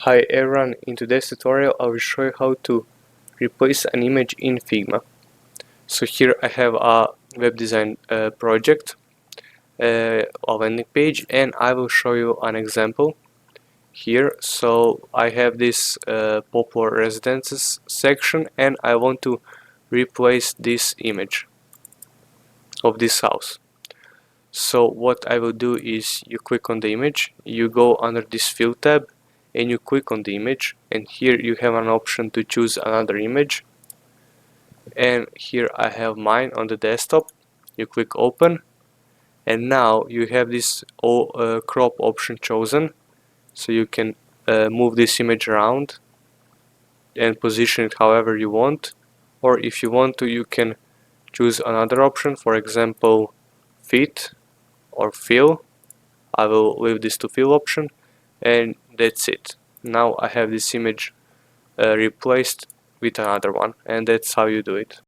Hi everyone, in today's tutorial I will show you how to replace an image in Figma. So here I have a web design project, a landing page, and I will show you an example here. So I have this popular residences section and I want to replace this image of this house. So what I will do is you click on the image, you go under this fill tab and you click on the image, and here you have an option to choose another image, and here I have mine on the desktop. You click open and now you have this crop option chosen, so you can move this image around and position it however you want, or if you want to you can choose another option, for example fit or fill. I will leave this to fill option, and that's it. Now I have this image replaced with another one, and that's how you do it.